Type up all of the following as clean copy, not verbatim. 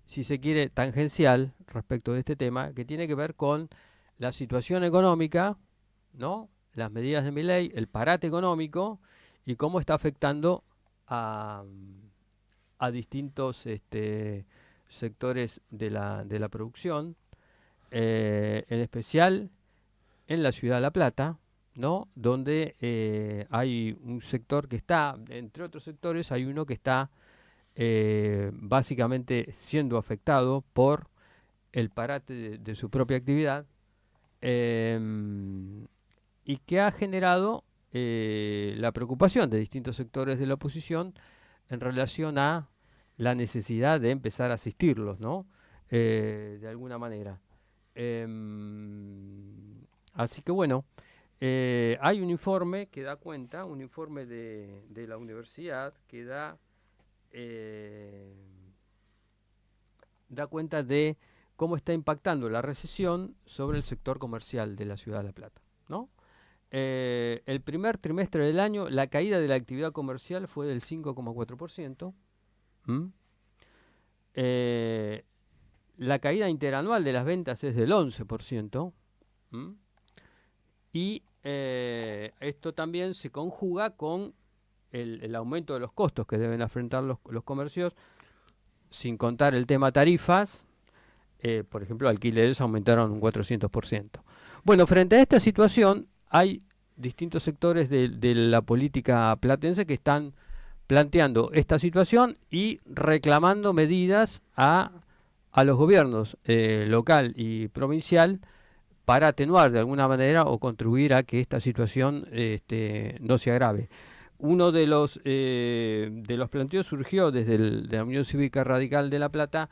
si se quiere, tangencial respecto de este tema, que tiene que ver con la situación económica, ¿no? Las medidas de Milei, el parate económico y cómo está afectando a, a distintos sectores de la producción, en especial en la ciudad de La Plata, ¿no? Donde hay un sector que está, entre otros sectores, hay uno que está básicamente siendo afectado por el parate de su propia actividad, eh, y que ha generado la preocupación de distintos sectores de la oposición en relación a la necesidad de empezar a asistirlos, ¿no? De alguna manera. Eh, Así que bueno, hay un informe que da cuenta, un informe de la universidad que eh, da cuenta de cómo está impactando la recesión sobre el sector comercial de la ciudad de La Plata, ¿no? El primer trimestre del año, la caída de la actividad comercial fue del 5,4%. ¿Mm? Eh, la caída interanual de las ventas es del 11%. ¿Mm? Y esto también se conjuga con el aumento de los costos que deben afrontar los comercios, sin contar el tema tarifas. Por ejemplo, alquileres aumentaron un 400%. Bueno, frente a esta situación, hay distintos sectores de la política platense que están planteando esta situación y reclamando medidas a los gobiernos local y provincial para atenuar de alguna manera o contribuir a que esta situación no se agrave. Uno de los planteos surgió desde de la Unión Cívica Radical de La Plata,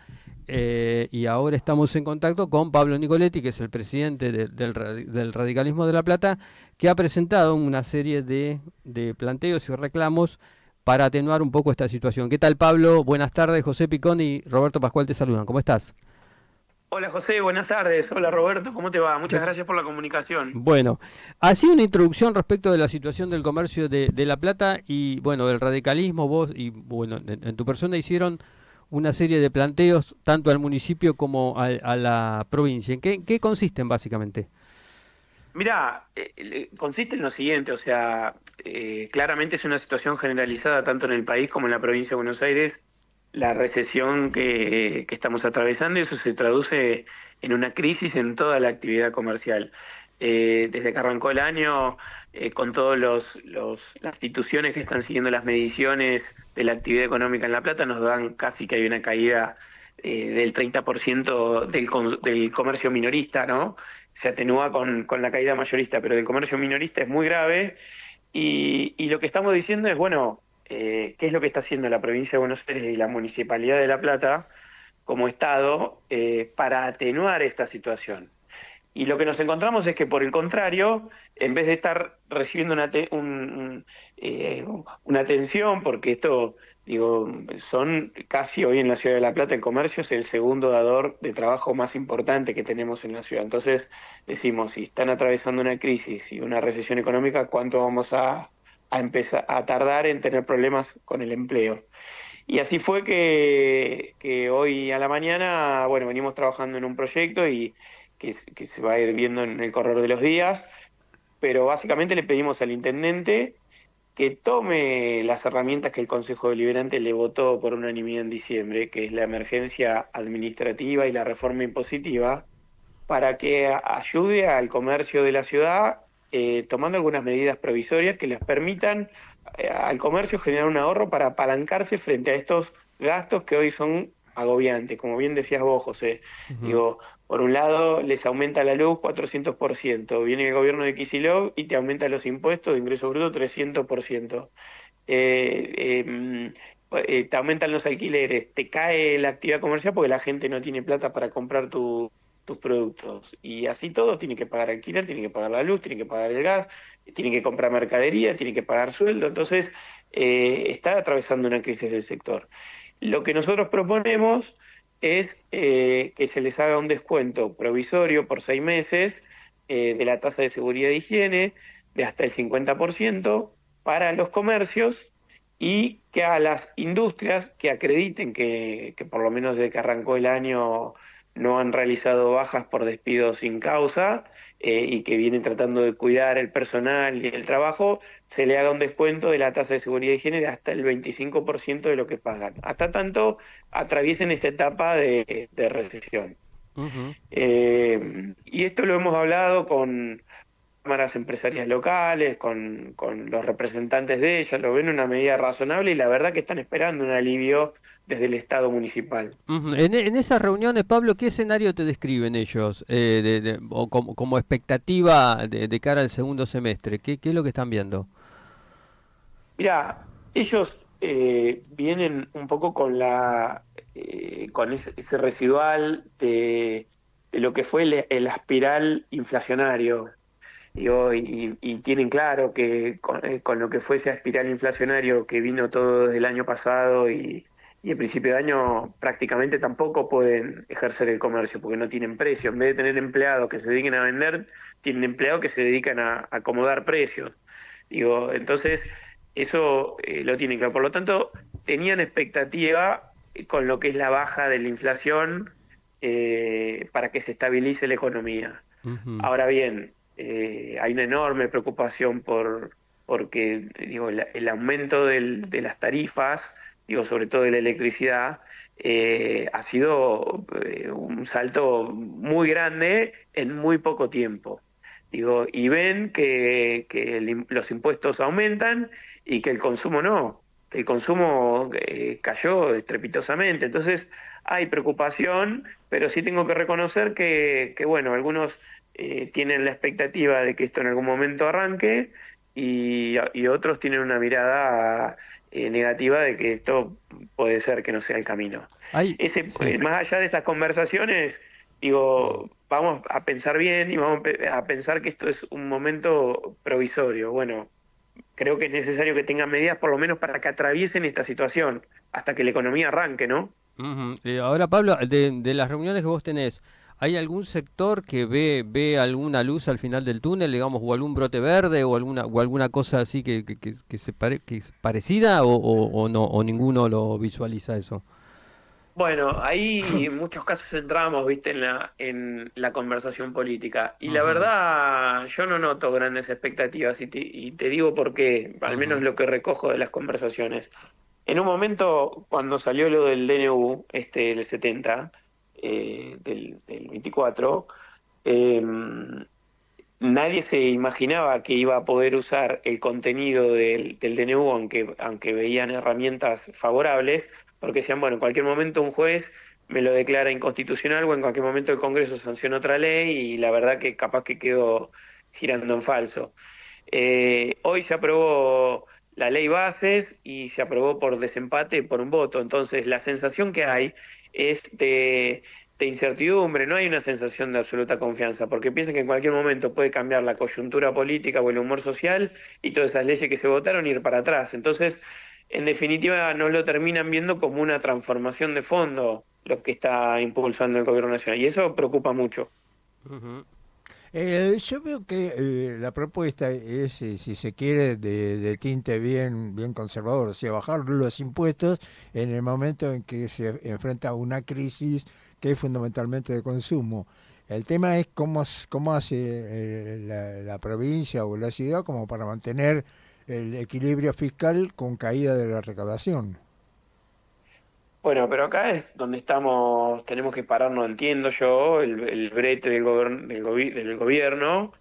y ahora estamos en contacto con Pablo Nicoletti, que es el presidente del radicalismo de La Plata, que ha presentado una serie de planteos y reclamos para atenuar un poco esta situación. ¿Qué tal, Pablo? Buenas tardes. José Picón y Roberto Pascual te saludan. ¿Cómo estás? Hola José, buenas tardes. Hola Roberto, ¿cómo te va? Muchas ¿Qué? gracias por la comunicación. Bueno, así una introducción respecto de la situación del comercio de La Plata y, bueno, del radicalismo. Vos y, bueno, en tu persona hicieron una serie de planteos tanto al municipio como a la provincia. ¿En qué consisten básicamente? Mirá, consiste en lo siguiente, o sea, claramente es una situación generalizada tanto en el país como en la provincia de Buenos Aires, la recesión que estamos atravesando y eso se traduce en una crisis en toda la actividad comercial. Desde que arrancó el año, con todas las instituciones que están siguiendo las mediciones de la actividad económica en La Plata, nos dan casi que hay una caída del 30% del comercio minorista, ¿no? Se atenúa con la caída mayorista, pero del comercio minorista es muy grave. Y lo que estamos diciendo es, bueno, ¿qué es lo que está haciendo la provincia de Buenos Aires y la Municipalidad de La Plata como Estado para atenuar esta situación? Y lo que nos encontramos es que, por el contrario, en vez de estar recibiendo eh, una atención, porque esto, digo, son casi hoy en la ciudad de La Plata, el comercio es el segundo dador de trabajo más importante que tenemos en la ciudad. Entonces, decimos, si están atravesando una crisis y una recesión económica, ¿cuánto vamos a empezar a tardar en tener problemas con el empleo? Y así fue que hoy a la mañana, bueno, venimos trabajando en un proyecto y que se va a ir viendo en el correr de los días, pero básicamente le pedimos al intendente que tome las herramientas que el Consejo Deliberante le votó por unanimidad en diciembre, que es la emergencia administrativa y la reforma impositiva, para que ayude al comercio de la ciudad, tomando algunas medidas provisorias que les permitan al comercio generar un ahorro para apalancarse frente a estos gastos que hoy son agobiantes. Como bien decías vos, José, Ujú. digo, por un lado les aumenta la luz 400%, viene el gobierno de Kicillof y te aumenta los impuestos de ingreso bruto 300%. Eh, eh, Te aumentan los alquileres, te cae la actividad comercial porque la gente no tiene plata para comprar tus productos. Y así todo, tiene que pagar alquiler, tiene que pagar la luz, tiene que pagar el gas, tiene que comprar mercadería, tiene que pagar sueldo. Entonces, está atravesando una crisis del sector. Lo que nosotros proponemos es que se les haga un descuento provisorio por 6 meses de la tasa de seguridad e higiene de hasta el 50% para los comercios y que a las industrias que acrediten que por lo menos desde que arrancó el año no han realizado bajas por despido sin causa, y que vienen tratando de cuidar el personal y el trabajo, se le haga un descuento de la tasa de seguridad y higiene de hasta el 25% de lo que pagan, hasta tanto atraviesen esta etapa de recesión. Ujú. Y esto lo hemos hablado con cámaras empresariales locales, con los representantes de ellas, lo ven una medida razonable y la verdad que están esperando un alivio desde el Estado municipal. Ujú. En esas reuniones, Pablo, ¿qué escenario te describen ellos o como expectativa de cara al segundo semestre? ¿Qué es lo que están viendo? Mira, ellos vienen un poco con con ese residual de lo que fue el espiral inflacionario. Y tienen claro que con lo que fue esa espiral inflacionario que vino todo desde el año pasado y el principio de año prácticamente tampoco pueden ejercer el comercio porque no tienen precio. En vez de tener empleados que se dediquen a vender, tienen empleados que se dedican a acomodar precios. Entonces, eso lo tienen claro. Por lo tanto, tenían expectativa con lo que es la baja de la inflación, para que se estabilice la economía. Ujú. Ahora bien, hay una enorme preocupación porque digo, el aumento de las tarifas, digo, sobre todo de la electricidad, ha sido un salto muy grande en muy poco tiempo. Digo, y ven que los impuestos aumentan y que el consumo no, que el consumo cayó estrepitosamente. Entonces, hay preocupación, pero sí tengo que reconocer bueno, algunos tienen la expectativa de que esto en algún momento arranque y otros tienen una mirada negativa de que esto puede ser que no sea el camino. Sí. Más allá de estas conversaciones, digo, vamos a pensar bien y vamos a pensar que esto es un momento provisorio. Bueno, creo que es necesario que tengan medidas por lo menos para que atraviesen esta situación hasta que la economía arranque, ¿no? Ujú. Ahora, Pablo, de las reuniones que vos tenés, ¿hay algún sector que ve alguna luz al final del túnel, digamos, o algún brote verde o alguna cosa así que es parecida o no, o ninguno lo visualiza eso? Bueno, ahí en muchos casos entramos, viste, en la conversación política. Y la Ujú, verdad, yo no noto grandes expectativas y te digo por qué, al menos ujú, lo que recojo de las conversaciones. En un momento, cuando salió lo del DNU, el 70, del 24, eh, nadie se imaginaba que iba a poder usar el contenido del DNU, aunque veían herramientas favorables, porque decían, bueno, en cualquier momento un juez me lo declara inconstitucional o en cualquier momento el Congreso sanciona otra ley y la verdad que capaz que quedó girando en falso. Hoy se aprobó la ley bases y se aprobó por desempate por un voto. Entonces, la sensación que hay es de incertidumbre, no hay una sensación de absoluta confianza, porque piensan que en cualquier momento puede cambiar la coyuntura política o el humor social y todas esas leyes que se votaron ir para atrás. Entonces, en definitiva, no lo terminan viendo como una transformación de fondo lo que está impulsando el gobierno nacional. Y eso preocupa mucho. ujú. Yo veo que la propuesta es, si se quiere, de tinte bien conservador, o sea, bajar los impuestos en el momento en que se enfrenta a una crisis que es fundamentalmente de consumo. El tema es cómo hace la provincia o la ciudad como para mantener el equilibrio fiscal con caída de la recaudación. Bueno, pero acá es donde estamos, tenemos que pararnos, entiendo yo, el brete del gobierno,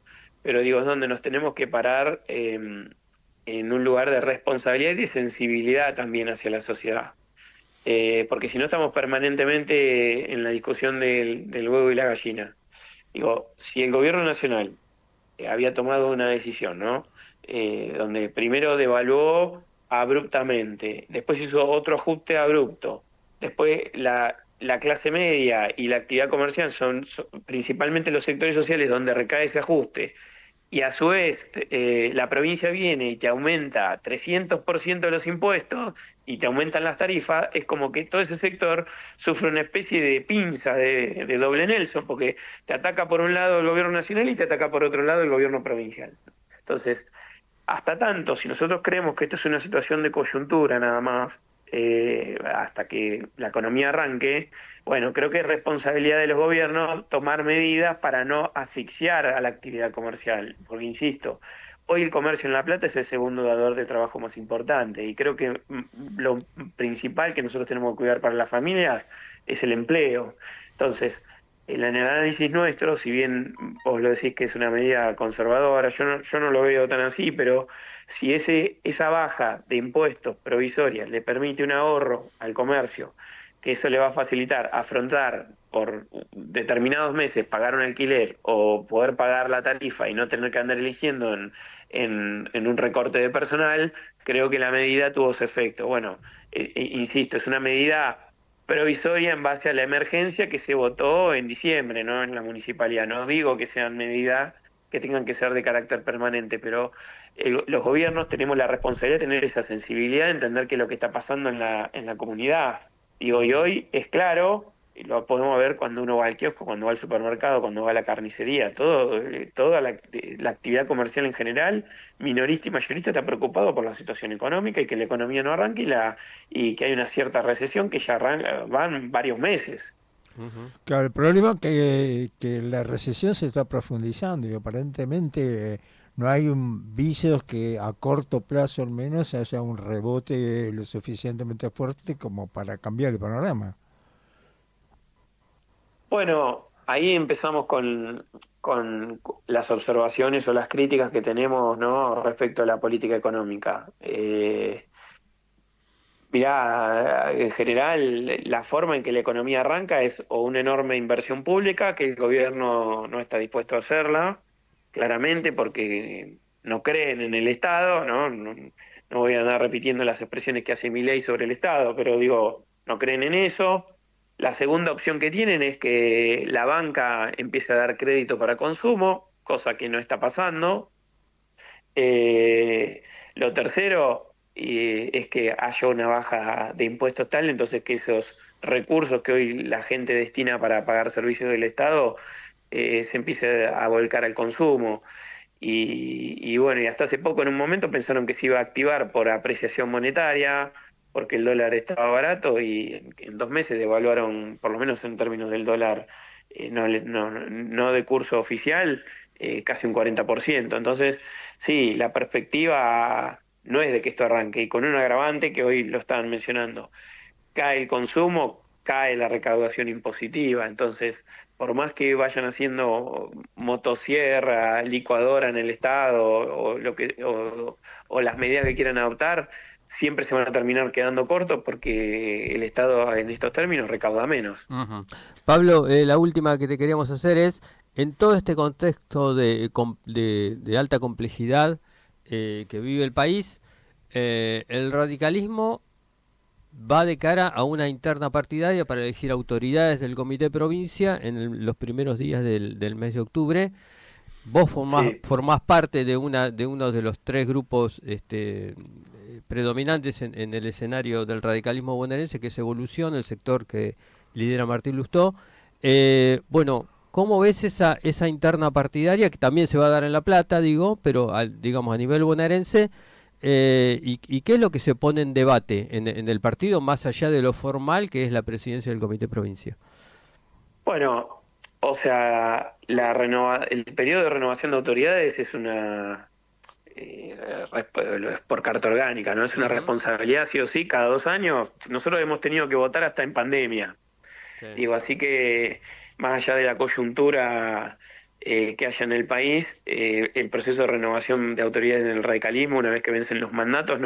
pero digo, es donde nos tenemos que parar, en un lugar de responsabilidad y de sensibilidad también hacia la sociedad. Porque si no estamos permanentemente en la discusión del huevo y la gallina. Digo, si el gobierno nacional había tomado una decisión, ¿no? Donde primero devaluó abruptamente, después hizo otro ajuste abrupto, después la clase media y la actividad comercial son principalmente los sectores sociales donde recae ese ajuste, y a su vez la provincia viene y te aumenta 300% de los impuestos y te aumentan las tarifas, es como que todo ese sector sufre una especie de pinza de doble Nelson, porque te ataca por un lado el gobierno nacional y te ataca por otro lado el gobierno provincial. Entonces, hasta tanto, si nosotros creemos que esto es una situación de coyuntura nada más, hasta que la economía arranque, bueno, creo que es responsabilidad de los gobiernos tomar medidas para no asfixiar a la actividad comercial, porque insisto, hoy el comercio en La Plata es el segundo dador de trabajo más importante y creo que lo principal que nosotros tenemos que cuidar para las familias es el empleo. Entonces, en el análisis nuestro, si bien vos lo decís que es una medida conservadora, yo no lo veo tan así, pero si esa baja de impuestos provisoria le permite un ahorro al comercio, que eso le va a facilitar afrontar por determinados meses pagar un alquiler o poder pagar la tarifa y no tener que andar eligiendo en un recorte de personal, creo que la medida tuvo su efecto. Bueno, insisto, es una medida provisoria en base a la emergencia que se votó en diciembre, ¿no? En la municipalidad. No digo que sean medidas que tengan que ser de carácter permanente, pero los gobiernos tenemos la responsabilidad de tener esa sensibilidad, de entender qué es lo que está pasando en la comunidad. Digo, y hoy es claro, y lo podemos ver cuando uno va al kiosco, cuando va al supermercado, cuando va a la carnicería, toda la actividad comercial en general, minorista y mayorista, está preocupado por la situación económica y que la economía no arranque y que hay una cierta recesión que ya van varios meses. Ujú. Claro, el problema es que la recesión se está profundizando y aparentemente no hay un vicios que a corto plazo al menos haya un rebote lo suficientemente fuerte como para cambiar el panorama. Bueno, ahí empezamos con las observaciones o las críticas que tenemos, ¿no? Respecto a la política económica. Mirá, en general, la forma en que la economía arranca es o una enorme inversión pública, que el gobierno no está dispuesto a hacerla, claramente, porque no creen en el Estado, ¿no? No voy a andar repitiendo las expresiones que hace Milei sobre el Estado, pero digo, no creen en eso. La segunda opción que tienen es que la banca empiece a dar crédito para consumo, cosa que no está pasando. Lo tercero es que haya una baja de impuestos tal, entonces que esos recursos que hoy la gente destina para pagar servicios del Estado se empiece a volcar al consumo. Y bueno, y hasta hace poco en un momento pensaron que se iba a activar por apreciación monetaria, porque el dólar estaba barato y en 2 meses devaluaron, por lo menos en términos del dólar, no de curso oficial, casi un 40%. Entonces, sí, la perspectiva no es de que esto arranque, y con un agravante que hoy lo estaban mencionando, cae el consumo, cae la recaudación impositiva. Entonces, por más que vayan haciendo motosierra, licuadora en el Estado o las medidas que quieran adoptar, siempre se van a terminar quedando cortos porque el Estado en estos términos recauda menos. Ujú. Pablo, la última que te queríamos hacer es, en todo este contexto de alta complejidad que vive el país, el radicalismo va de cara a una interna partidaria para elegir autoridades del Comité Provincia en los primeros días del mes de octubre. Vos Sí. formás parte de uno de los tres grupos predominantes en el escenario del radicalismo bonaerense, que es Evolución, el sector que lidera Martín Lustó. Bueno, ¿cómo ves esa interna partidaria que también se va a dar en La Plata, digo, pero digamos a nivel bonaerense? Y qué es lo que se pone en debate en el partido, más allá de lo formal que es la presidencia del Comité Provincia? Bueno, o sea, el periodo de renovación de autoridades es es por carta orgánica, ¿no? Es una Ujú. responsabilidad sí o sí, cada 2 años. Nosotros hemos tenido que votar hasta en pandemia. Sí. Digo, así que más allá de la coyuntura que haya en el país, el proceso de renovación de autoridades en el radicalismo, una vez que vencen los mandatos,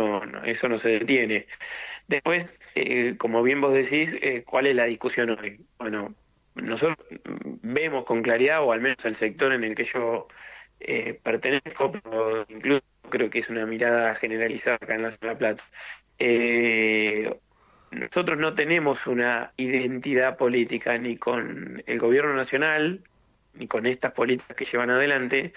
eso no se detiene. Después, como bien vos decís, ¿cuál es la discusión hoy? Bueno, nosotros vemos con claridad, o al menos el sector en el que yo pertenezco, pero incluso creo que es una mirada generalizada acá en la Ciudad de La Plata. eh, Nosotros no tenemos una identidad política ni con el gobierno nacional, ni con estas políticas que llevan adelante,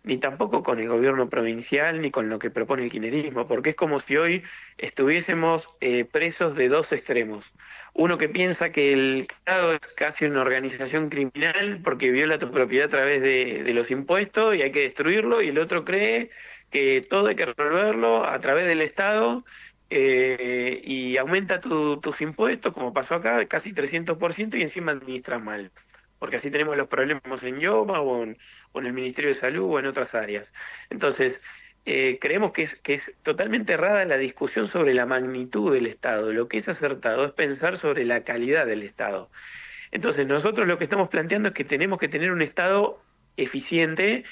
ni tampoco con el gobierno provincial, ni con lo que propone el kirchnerismo, porque es como si hoy estuviésemos presos de dos extremos. Uno que piensa que el Estado es casi una organización criminal porque viola tu propiedad a través de los impuestos y hay que destruirlo, y el otro cree que todo hay que resolverlo a través del Estado, y aumenta tus impuestos, como pasó acá, casi 300% y encima administras mal. Porque así tenemos los problemas en IOMA o en el Ministerio de Salud o en otras áreas. Entonces, creemos que es totalmente errada la discusión sobre la magnitud del Estado. Lo que es acertado es pensar sobre la calidad del Estado. Entonces, nosotros lo que estamos planteando es que tenemos que tener un Estado eficiente,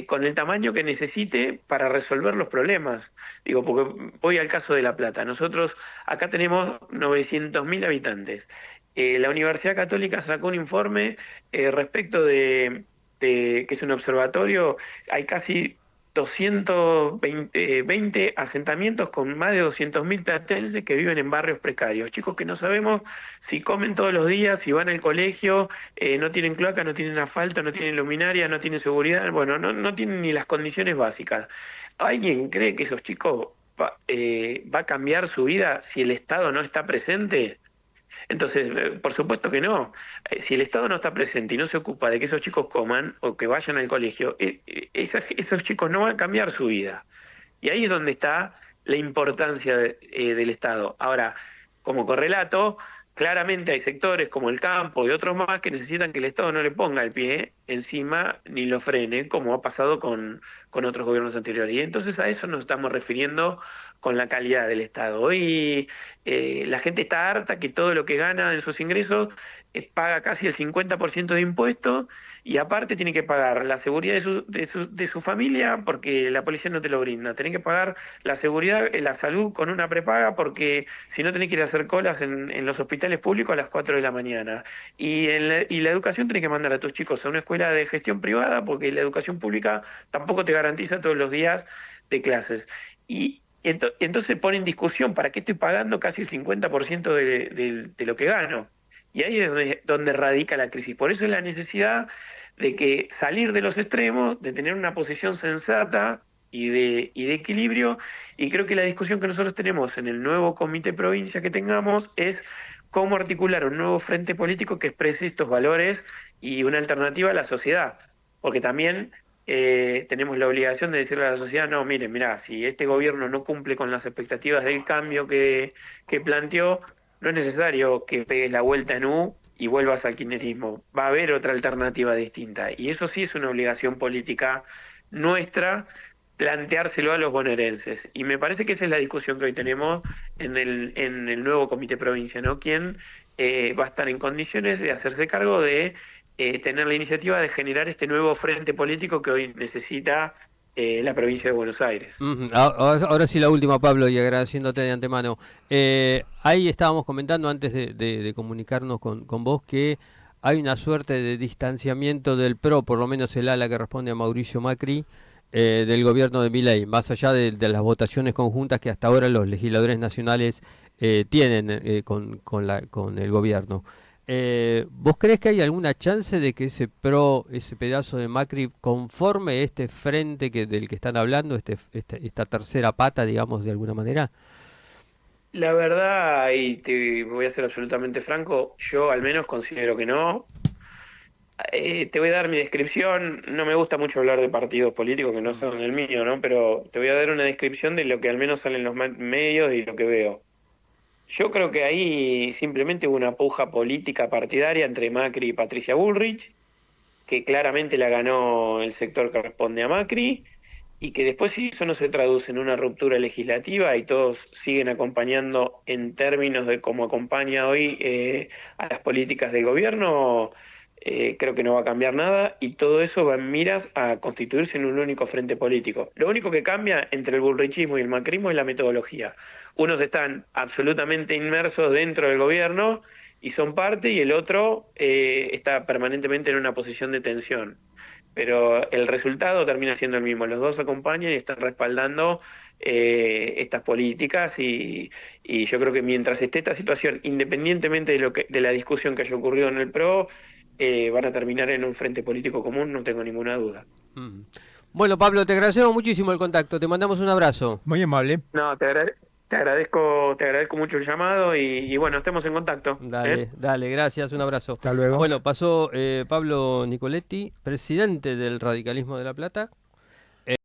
con el tamaño que necesite para resolver los problemas. Digo, porque voy al caso de La Plata. Nosotros acá tenemos 900.000 habitantes. La Universidad Católica sacó un informe respecto que es un observatorio. Hay casi 220 asentamientos con más de 200.000 platenses que viven en barrios precarios. Chicos que no sabemos si comen todos los días, si van al colegio, no tienen cloaca, no tienen asfalto, no tienen luminaria, no tienen seguridad, bueno, no tienen ni las condiciones básicas. ¿Alguien cree que esos chicos va a cambiar su vida si el Estado no está presente? Entonces, por supuesto que no. Si el Estado no está presente y no se ocupa de que esos chicos coman o que vayan al colegio, esos chicos no van a cambiar su vida. Y ahí es donde está la importancia del Estado. Ahora, como correlato, claramente hay sectores como el campo y otros más que necesitan que el Estado no le ponga el pie encima ni lo frene, como ha pasado con otros gobiernos anteriores. Y entonces a eso nos estamos refiriendo con la calidad del Estado. Hoy la gente está harta que todo lo que gana en sus ingresos paga casi el 50% de impuestos y aparte tiene que pagar la seguridad de su familia porque la policía no te lo brinda. Tenés que pagar la seguridad, la salud con una prepaga porque si no tenés que ir a hacer colas en los hospitales públicos a las 4 de la mañana. Y la educación tenés que mandar a tus chicos a una escuela de gestión privada porque la educación pública tampoco te garantiza todos los días de clases. Entonces se pone en discusión, ¿para qué estoy pagando casi el 50% de lo que gano? Y ahí es donde radica la crisis. Por eso es la necesidad de que salir de los extremos, de tener una posición sensata y de equilibrio, y creo que la discusión que nosotros tenemos en el nuevo comité provincia que tengamos es cómo articular un nuevo frente político que exprese estos valores y una alternativa a la sociedad. Porque también tenemos la obligación de decirle a la sociedad, no, miren, mirá, si este gobierno no cumple con las expectativas del cambio que planteó, no es necesario que pegues la vuelta en U y vuelvas al kirchnerismo. Va a haber otra alternativa distinta. Y eso sí es una obligación política nuestra, planteárselo a los bonaerenses. Y me parece que esa es la discusión que hoy tenemos en el nuevo comité provincia, ¿no? ¿Quién va a estar en condiciones de hacerse cargo de tener la iniciativa de generar este nuevo frente político que hoy necesita la provincia de Buenos Aires? Ahora sí la última, Pablo, y agradeciéndote de antemano. Ahí estábamos comentando antes de comunicarnos con vos que hay una suerte de distanciamiento del PRO, por lo menos el ala que responde a Mauricio Macri, del gobierno de Milei, más allá de las votaciones conjuntas que hasta ahora los legisladores nacionales tienen con el gobierno. ¿Vos crees que hay alguna chance de que ese pedazo de Macri conforme este frente del que están hablando, esta tercera pata, digamos, de alguna manera? La verdad, y te voy a ser absolutamente franco, yo al menos considero que no. Te voy a dar mi descripción, no me gusta mucho hablar de partidos políticos que no son el mío, ¿no? Pero te voy a dar una descripción de lo que al menos sale en los medios y lo que veo. Yo creo que ahí simplemente hubo una puja política partidaria entre Macri y Patricia Bullrich, que claramente la ganó el sector que responde a Macri, y que después si eso no se traduce en una ruptura legislativa y todos siguen acompañando en términos de cómo acompaña hoy a las políticas del gobierno, creo que no va a cambiar nada y todo eso va en miras a constituirse en un único frente político. Lo único que cambia entre el bullrichismo y el macrismo es la metodología. Unos están absolutamente inmersos dentro del gobierno y son parte, y el otro está permanentemente en una posición de tensión. Pero el resultado termina siendo el mismo. Los dos acompañan y están respaldando estas políticas y yo creo que mientras esté esta situación, independientemente de la discusión que haya ocurrido en el PRO, van a terminar en un frente político común, no tengo ninguna duda. Bueno, Pablo, te agradecemos muchísimo el contacto. Te mandamos un abrazo. Muy amable. No, te agradezco mucho el llamado y bueno, estemos en contacto. Dale, gracias, un abrazo. Hasta luego. Bueno, pasó Pablo Nicoletti, presidente del Radicalismo de La Plata.